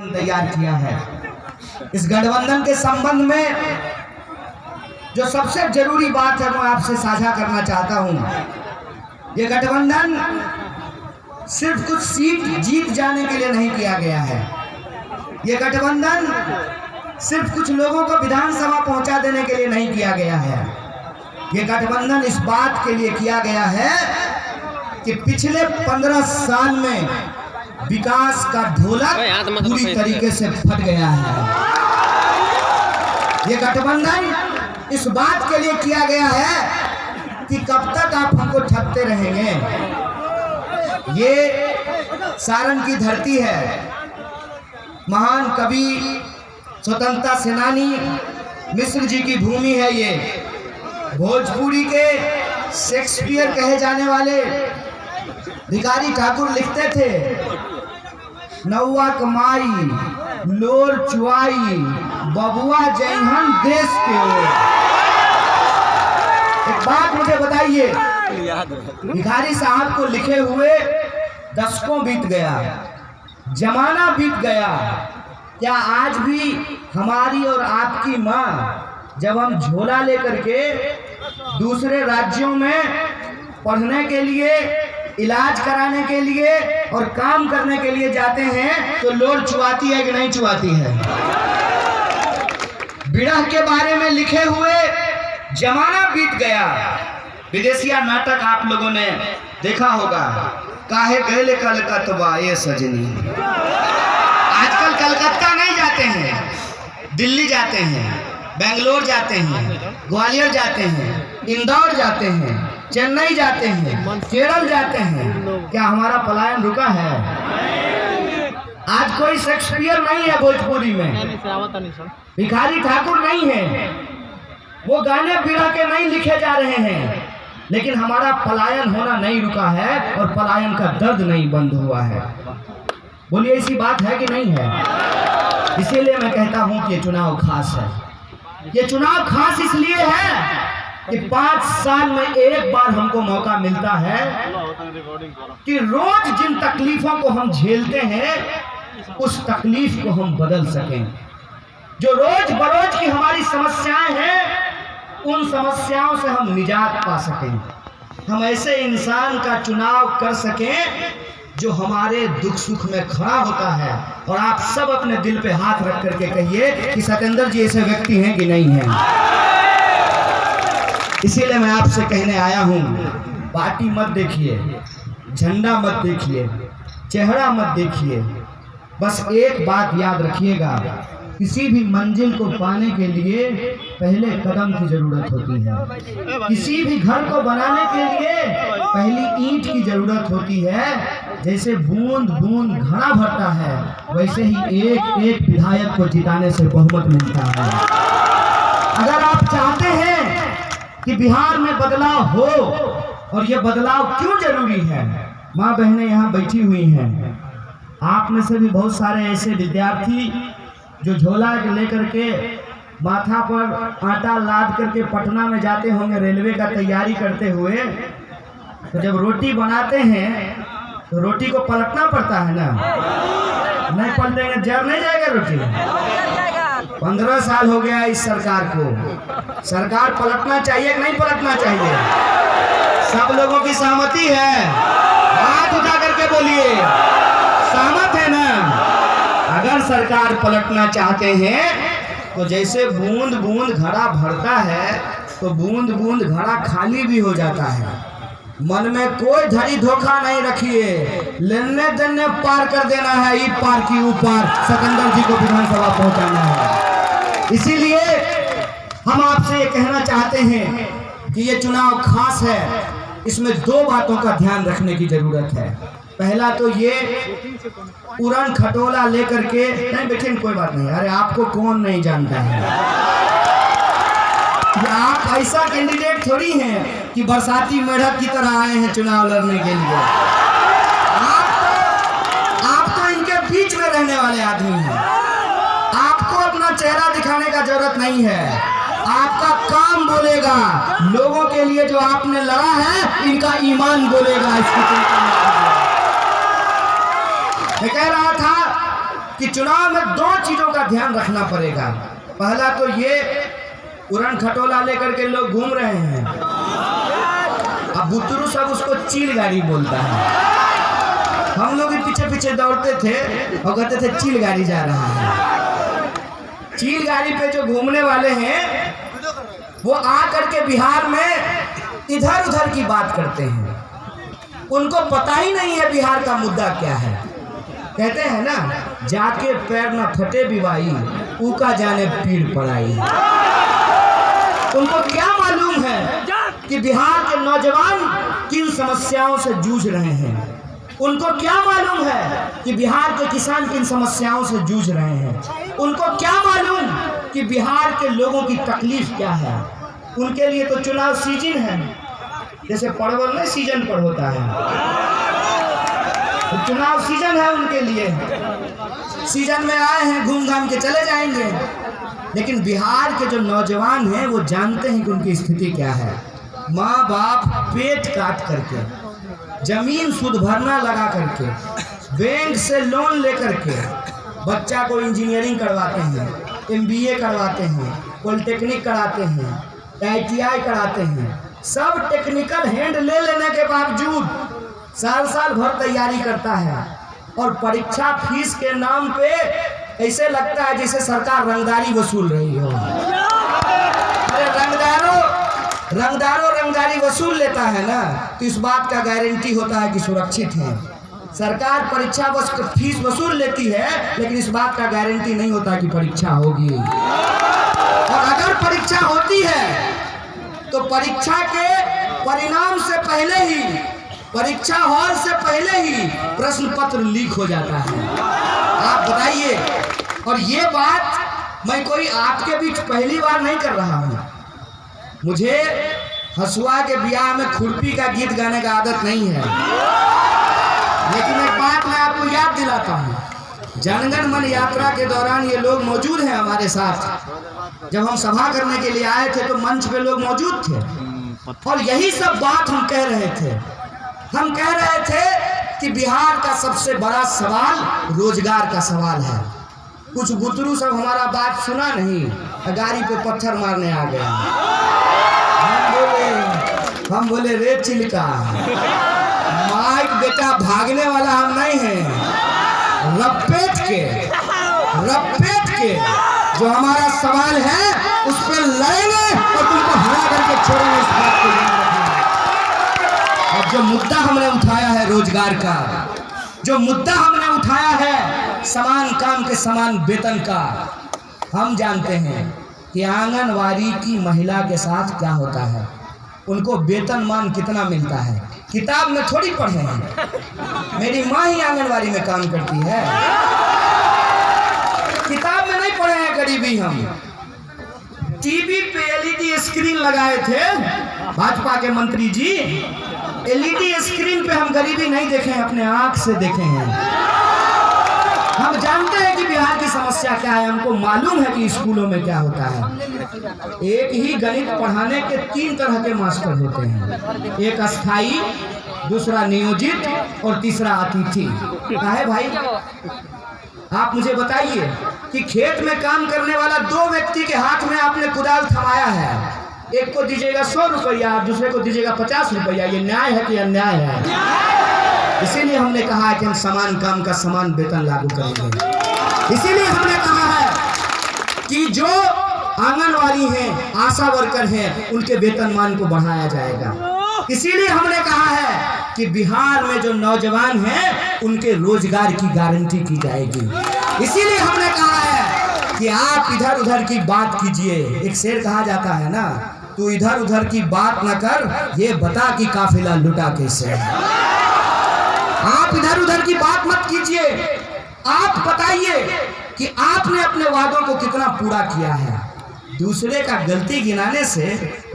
तैयार किया है। इस गठबंधन के संबंध में जो सबसे जरूरी बात है मैं आपसे साझा करना चाहता हूं। ये गठबंधन सिर्फ कुछ सीट जीत जाने के लिए नहीं किया गया है। ये गठबंधन सिर्फ कुछ लोगों को विधानसभा पहुंचा देने के लिए नहीं किया गया है। ये गठबंधन इस बात के लिए किया गया है कि पिछले 15 साल में विकास का ढोलक पूरी तरीके से फट गया है। ये गठबंधन इस बात के लिए किया गया है कि कब तक आप हमको ठगते रहेंगे। ये सारण की धरती है। महान कवि स्वतंत्रता सेनानी मिश्र जी की भूमि है। ये भोजपुरी के शेक्सपियर कहे जाने वाले भिखारी ठाकुर लिखते थे, नौवा कमाई लोर चुआई बबुआ जयहन देश के ओर। एक बात मुझे बताइए, भिखारी साहब को लिखे हुए दशकों बीत गया, जमाना बीत गया, क्या आज भी हमारी और आपकी माँ जब हम झोला लेकर के दूसरे राज्यों में पढ़ने के लिए, इलाज कराने के लिए और काम करने के लिए जाते हैं तो लोर चुआती है कि नहीं चुआती है? बिरह के बारे में लिखे हुए जमाना बीत गया। विदेशिया नाटक आप लोगों ने देखा होगा, काहे गए कलकत्ता ये सजनी। आजकल कलकत्ता नहीं जाते हैं, दिल्ली जाते हैं, बेंगलोर जाते हैं, ग्वालियर जाते हैं, इंदौर जाते हैं, चेन्नई जाते हैं, केरल जाते हैं। क्या हमारा पलायन रुका है? आज कोई शेक्सपियर नहीं है भोजपुरी में, भिखारी ठाकुर नहीं है, वो गाने बिरह के नहीं लिखे जा रहे हैं, लेकिन हमारा पलायन होना नहीं रुका है और पलायन का दर्द नहीं बंद हुआ है। बोलिए, ऐसी बात है कि नहीं है? इसीलिए मैं कहता हूं कि ये चुनाव खास है। ये चुनाव खास इसलिए है कि 5 साल में एक बार हमको मौका मिलता है कि रोज जिन तकलीफों को हम झेलते हैं उस तकलीफ को हम बदल सकें। जो रोज बरोज की हमारी समस्याएं हैं उन समस्याओं से हम निजात पा सकें। हम ऐसे इंसान का चुनाव कर सकें जो हमारे दुख सुख में खड़ा होता है। और आप सब अपने दिल पे हाथ रख करके कहिए कि सतेंद्र जी ऐसे व्यक्ति हैं कि नहीं हैं। इसीलिए मैं आपसे कहने आया हूं, पार्टी मत देखिए, झंडा मत देखिए, चेहरा मत देखिए, बस एक बात याद रखिएगा, किसी भी मंजिल को पाने के लिए पहले कदम की जरूरत होती है। किसी भी घर को बनाने के लिए पहली ईंट की जरूरत होती है। जैसे बूंद बूंद घड़ा भरता है, वैसे ही एक एक विधायक को जिताने से बहुमत मिलता है। अगर आप चाहते हैं कि बिहार में बदलाव हो, और ये बदलाव क्यों जरूरी है, माँ बहनें यहाँ बैठी हुई हैं, आप में से भी बहुत सारे ऐसे विद्यार्थी जो झोला लेकर के माथा पर आटा लाद करके पटना में जाते होंगे रेलवे का तैयारी करते हुए, तो जब रोटी बनाते हैं तो रोटी को पलटना पड़ता है ना, नहीं पलटेंगे जर नहीं जाएगा रोटी। 15 साल हो गया इस सरकार को। सरकार पलटना चाहिए कि नहीं पलटना चाहिए? सब लोगों की सहमति है? हाथ उठा करके बोलिए, सहमत है ना? अगर सरकार पलटना चाहते हैं तो जैसे बूंद बूंद घड़ा भरता है तो बूंद बूंद घड़ा खाली भी हो जाता है। मन में कोई धड़ी धोखा नहीं रखिए, लेने देने पार कर देना है, ई पार की ऊपर सतेंद्र जी को विधानसभा पहुंचाना है। इसीलिए हम आपसे ये कहना चाहते हैं कि ये चुनाव खास है। इसमें 2 बातों का ध्यान रखने की जरूरत है। पहला तो ये उड़न खटोला लेकर के नहीं बैठे, कोई बात नहीं, अरे आपको कौन नहीं जानता है। आप ऐसा कैंडिडेट थोड़ी हैं कि बरसाती मेढक की तरह आए हैं चुनाव लड़ने के लिए। आप तो इनके बीच में रहने वाले आदमी हैं। आपको अपना चेहरा दिखाने का जरूरत नहीं है। आपका काम बोलेगा, लोगों के लिए जो आपने लड़ा है इनका ईमान बोलेगा। इसकी चिंता मत कीजिए। मैं कह रहा था कि चुनाव में 2 चीजों का ध्यान रखना पड़ेगा। पहला तो ये उड़न खटोला लेकर के लोग घूम रहे हैं, अब बुतरू सब उसको चील गाड़ी बोलता है। हम लोग भी पीछे पीछे दौड़ते थे और कहते थे चील गाड़ी जा रहा है। चील गाड़ी पे जो घूमने वाले हैं वो आ करके बिहार में इधर उधर की बात करते हैं, उनको पता ही नहीं है बिहार का मुद्दा क्या है। कहते हैं ना, जाके पैर न फटे बिवाई, ऊका जाने पीड़ पड़ाई। उनको क्या मालूम है कि बिहार के नौजवान किन समस्याओं से जूझ रहे हैं। उनको क्या मालूम है कि बिहार के किसान किन समस्याओं से जूझ रहे हैं। उनको क्या मालूम कि बिहार के लोगों की तकलीफ क्या है। उनके लिए तो चुनाव सीजन है, जैसे परवल में सीजन पर होता है, तो चुनाव सीजन है उनके लिए। सीजन में आए हैं, घूम घाम के चले जाएंगे। लेकिन बिहार के जो नौजवान हैं वो जानते हैं कि उनकी स्थिति क्या है। माँ बाप पेट काट करके, जमीन सुध भरना लगा करके, बैंक से लोन लेकर के बच्चा को इंजीनियरिंग करवाते हैं, MBA करवाते हैं, पॉलिटेक्निक कराते हैं, ITI कराते हैं। सब टेक्निकल हैंड ले लेने के बावजूद साल भर तैयारी करता है और परीक्षा फीस के नाम पे ऐसे लगता है जैसे सरकार रंगदारी वसूल रही हो। अरे रंगदारी वसूल लेता है ना, तो इस बात का गारंटी होता है कि सुरक्षित है। सरकार परीक्षा फीस वसूल लेती है, लेकिन इस बात का गारंटी नहीं होता कि परीक्षा होगी। और अगर परीक्षा होती है तो परीक्षा के परिणाम से पहले ही, परीक्षा हॉल से पहले ही प्रश्न पत्र लीक हो जाता है। आप बताइए। और ये बात मैं कोई आपके बीच पहली बार नहीं कर रहा हूँ। मुझे हसुआ के ब्याह में खुरपी का गीत गाने का आदत नहीं है, लेकिन एक बात मैं आपको याद दिलाता हूँ। जनगण मन यात्रा के दौरान ये लोग मौजूद हैं हमारे साथ। जब हम सभा करने के लिए आए थे तो मंच पे लोग मौजूद थे और यही सब बात हम कह रहे थे। हम कह रहे थे कि बिहार का सबसे बड़ा सवाल रोजगार का सवाल है। कुछ बुतरू सब हमारा बात सुना नहीं, गाड़ी पे पत्थर मारने आ गए। हम बोले रे चिलका, माइक बेटा भागने वाला हम नहीं हैं। रपेट के जो हमारा सवाल है उस पर लड़ेंगे और तुमको हरा करके छोड़ेंगे। इस बात को याद रखना। और जो मुद्दा हमने उठाया है रोजगार का, जो मुद्दा हमने उठाया है समान काम के समान वेतन का, हम जानते हैं कि आंगनवाड़ी की महिला के साथ क्या होता है, उनको वेतनमान कितना मिलता है। किताब में थोड़ी पढ़े हैं, मेरी माँ ही आंगनवाड़ी में काम करती है, किताब में नहीं पढ़े हैं गरीबी। हम टीवी पे LED स्क्रीन लगाए थे भाजपा के मंत्री जी, LED स्क्रीन पे हम गरीबी नहीं देखे हैं, अपने आंख से देखे हैं। हम जानते हैं कि बिहार की समस्या क्या है, हमको मालूम है कि स्कूलों में क्या होता है। एक ही गणित पढ़ाने के 3 तरह के मास्टर होते हैं, एक अस्थाई, दूसरा नियोजित और तीसरा अतिथि। क्या है भाई, आप मुझे बताइए कि खेत में काम करने वाला 2 व्यक्ति के हाथ में आपने कुदाल थमाया है, एक को दीजिएगा 100 रुपया, दूसरे को दीजिएगा 50 रुपया। ये न्याय है कि अन्याय है? इसीलिए हमने कहा है कि हम समान काम का समान वेतन लागू करेंगे। इसीलिए हमने कहा है कि जो आंगनवाड़ी हैं, आशा वर्कर हैं, उनके वेतनमान को बढ़ाया जाएगा। इसीलिए हमने कहा है कि बिहार में जो नौजवान हैं उनके रोजगार की गारंटी की जाएगी। इसीलिए हमने कहा है कि आप इधर उधर की बात कीजिए। एक शेर कहा जाता है ना, तू इधर उधर की बात न कर, ये बता कि काफिला लुटा कैसे। आप इधर उधर की बात मत कीजिए, आप बताइए कि आपने अपने वादों को कितना पूरा किया है। दूसरे का गलती गिनाने से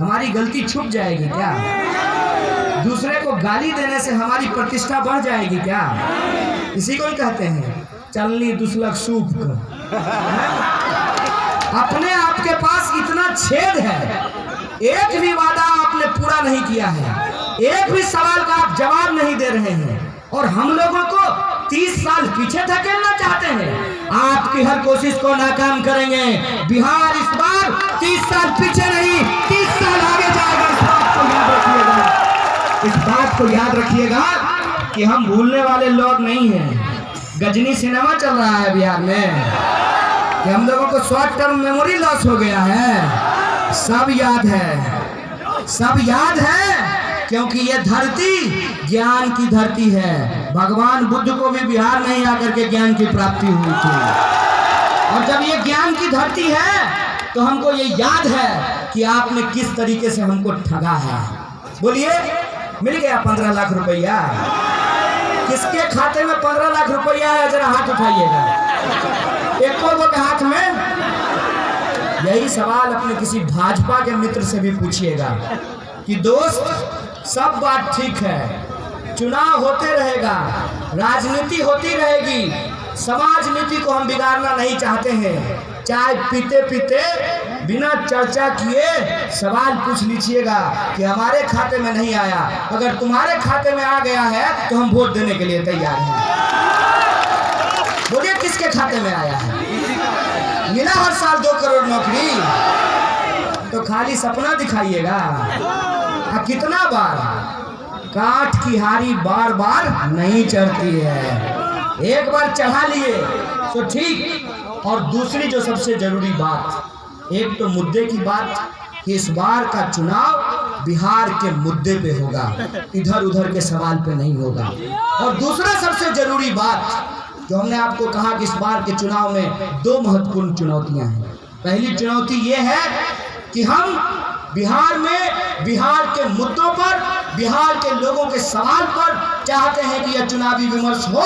हमारी गलती छुप जाएगी क्या? दूसरे को गाली देने से हमारी प्रतिष्ठा बढ़ जाएगी क्या? इसी को ही कहते हैं चलनी दुसलक सूप को। अपने आपके पास इतना छेद है, एक भी वादा आपने पूरा नहीं किया है, एक भी सवाल का आप जवाब नहीं दे रहे हैं, और हम लोगों को 30 साल पीछे धकेलना चाहते हैं। आपकी हर कोशिश को नाकाम करेंगे। बिहार इस बार 30 साल पीछे नहीं 30 साल आगे जाएगा। इस बात को याद रखिएगा कि हम भूलने वाले लोग नहीं हैं। गजनी सिनेमा चल रहा है बिहार में कि हम लोगों को शॉर्ट टर्म मेमोरी लॉस हो गया है। सब याद है, सब याद है, क्योंकि ये धरती ज्ञान की धरती है। भगवान बुद्ध को भी बिहार में ही आकर के ज्ञान की प्राप्ति हुई थी। और जब ये ज्ञान की धरती है तो हमको ये याद है कि आपने किस तरीके से हमको ठगा है। बोलिए, मिल गया 15 लाख रुपया? किसके खाते में 15 लाख रुपया है? जरा हाथ उठाइएगा। एक को के हाथ में। यही सवाल अपने किसी भाजपा के मित्र से भी पूछिएगा कि दोस्त, सब बात ठीक है, चुनाव होते रहेगा, राजनीति होती रहेगी, समाज नीति को हम बिगाड़ना नहीं चाहते हैं। चाय पीते पीते बिना चर्चा किए सवाल पूछ लीजिएगा कि हमारे खाते में नहीं आया, अगर तुम्हारे खाते में आ गया है तो हम वोट देने के लिए तैयार हैं। बोलिए, किसके खाते में आया है? मिला हर साल 2 करोड़ नौकरी? तो खाली सपना दिखाइएगा। कितना बार? काठ की हारी बार बार नहीं चढ़ती है, एक बार चढ़ा लिए तो ठीक। और दूसरी जो सबसे जरूरी बात, एक तो मुद्दे की बात कि इस बार का चुनाव बिहार के मुद्दे पे होगा, इधर उधर के सवाल पे नहीं होगा। और दूसरा सबसे जरूरी बात जो हमने आपको कहा कि इस बार के चुनाव में 2 महत्वपूर्ण चुनौतियां हैं। पहली चुनौती ये है कि हम बिहार में बिहार के मुद्दों पर, बिहार के लोगों के सवाल पर चाहते हैं कि यह चुनावी विमर्श हो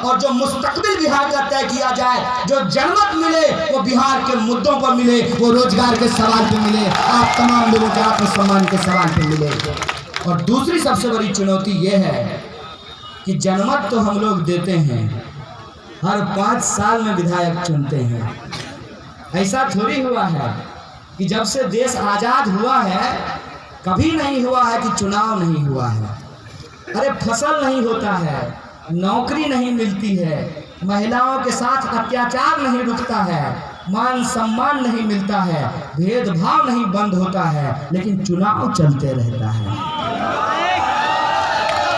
और जो मुस्तकबिल बिहार का तय किया जाए, जो जनमत मिले वो बिहार के मुद्दों पर मिले, वो रोजगार के सवाल पे मिले, आप तमाम लोगों के आत्मसम्मान के सवाल पे मिले। और दूसरी सबसे बड़ी चुनौती ये है कि जनमत तो हम लोग देते हैं, हर 5 साल में विधायक चुनते हैं। ऐसा थोड़ी हुआ है कि जब से देश आजाद हुआ है कभी नहीं हुआ है कि चुनाव नहीं हुआ है। अरे फसल नहीं होता है, नौकरी नहीं मिलती है, महिलाओं के साथ अत्याचार नहीं रुकता है, मान सम्मान नहीं मिलता है, भेदभाव नहीं बंद होता है, लेकिन चुनाव चलते रहता है।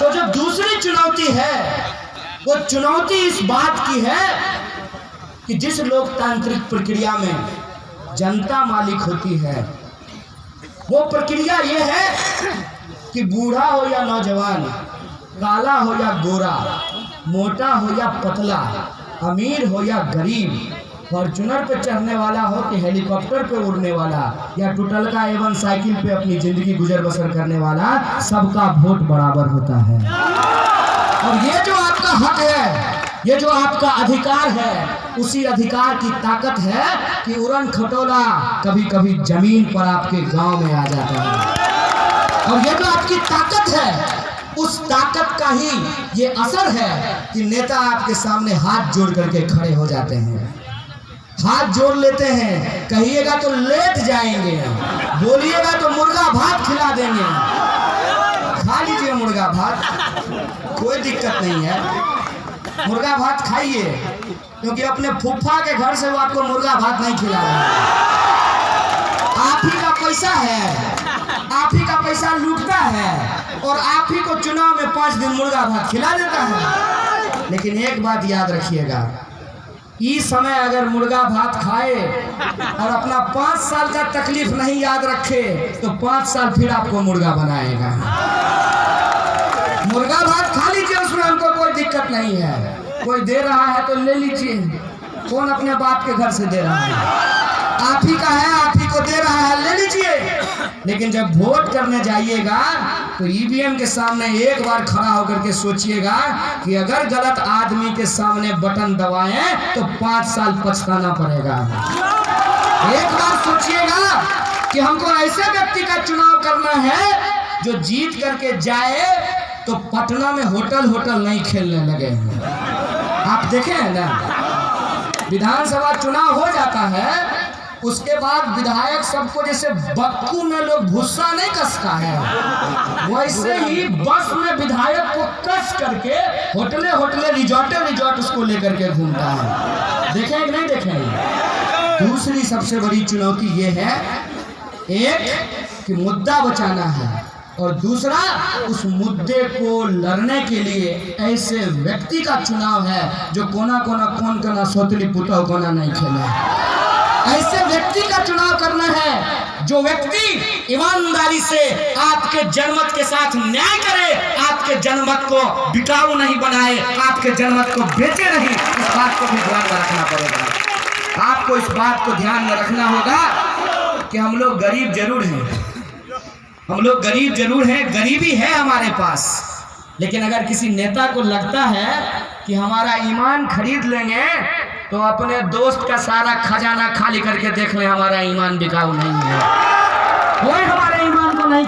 तो जो दूसरी चुनौती है वो चुनौती इस बात की है कि जिस लोकतांत्रिक प्रक्रिया में जनता मालिक होती है, वो प्रक्रिया ये है कि बूढ़ा हो या नौजवान, काला हो या गोरा, मोटा हो या पतला, अमीर हो या गरीब, फॉर्चूनर पे चढ़ने वाला हो कि हेलीकॉप्टर पे उड़ने वाला या टुटलका एवं साइकिल पे अपनी जिंदगी गुजर बसर करने वाला, सबका वोट बराबर होता है। और ये जो आपका हक है, ये जो आपका अधिकार है, उसी अधिकार की ताकत है कि उड़न खटोला कभी कभी जमीन पर आपके गांव में आ जाता है। और ये जो आपकी ताकत है, उस ताकत का ही ये असर है कि नेता आपके सामने हाथ जोड़ करके खड़े हो जाते हैं, हाथ जोड़ लेते हैं, कहिएगा तो लेट जाएंगे, बोलिएगा तो मुर्गा भात खिला देंगे। खा लीजिए मुर्गा भात, कोई दिक्कत नहीं है, मुर्गा भात खाइए, क्योंकि अपने फूफा के घर से वो आपको मुर्गा भात नहीं खिला रहा है। आप ही का पैसा है, आप ही का पैसा लूटता है और आप ही को चुनाव में 5 दिन मुर्गा भात खिला देता है। लेकिन एक बात याद रखिएगा, इस समय अगर मुर्गा भात खाए और अपना 5 साल का तकलीफ नहीं याद रखे तो 5 साल फिर आपको मुर्गा बनाएगा। मुर्गा भात खा लीजिए, उसमें हमको कोई दिक्कत नहीं है, कोई दे रहा है तो ले लीजिए, कौन अपने बाप के घर से दे रहा है, आप ही का है, आप ही को दे रहा है, ले लीजिए। लेकिन जब वोट करने जाइएगा तो ईवीएम के सामने एक बार खड़ा होकर के सोचिएगा कि अगर गलत आदमी के सामने बटन दबाएं तो 5 साल पछताना पड़ेगा। एक बार सोचिएगा कि हमको ऐसे व्यक्ति का चुनाव करना है जो जीत करके जाए तो पटना में होटल नहीं खेलने लगे हैं। आप देखे हैं ना, विधानसभा चुनाव हो जाता है, उसके बाद विधायक सबको जैसे बक्कू में लोग भुस्सा नहीं कसता है, वैसे ही बस में विधायक को कस करके होटले रिजॉर्ट उसको लेकर के घूमता है। देखे कि नहीं देखे? दूसरी सबसे बड़ी चुनौती ये है, एक कि मुद्दा बचाना है, और दूसरा उस मुद्दे को लड़ने के लिए ऐसे व्यक्ति का चुनाव है जो कोना कोना कौन कोना सोतली पुतो कोना नहीं खेला। ऐसे व्यक्ति का चुनाव करना है जो व्यक्ति ईमानदारी से आपके जनमत के साथ न्याय करे, आपके जनमत को बिकाऊ नहीं बनाए, आपके जनमत को बेचे नहीं। इस बात को भी ध्यान में रखना पड़ेगा। आपको इस बात को ध्यान में रखना होगा कि हम लोग गरीब जरूर हैं, हम लोग गरीब जरूर हैं, गरीबी है हमारे पास, लेकिन अगर किसी नेता को लगता है कि हमारा ईमान खरीद लेंगे तो अपने दोस्त का सारा खजाना खाली करके देख ले, हमारा ईमान बिकाऊ नहीं है, कोई हमारे ईमान को नहीं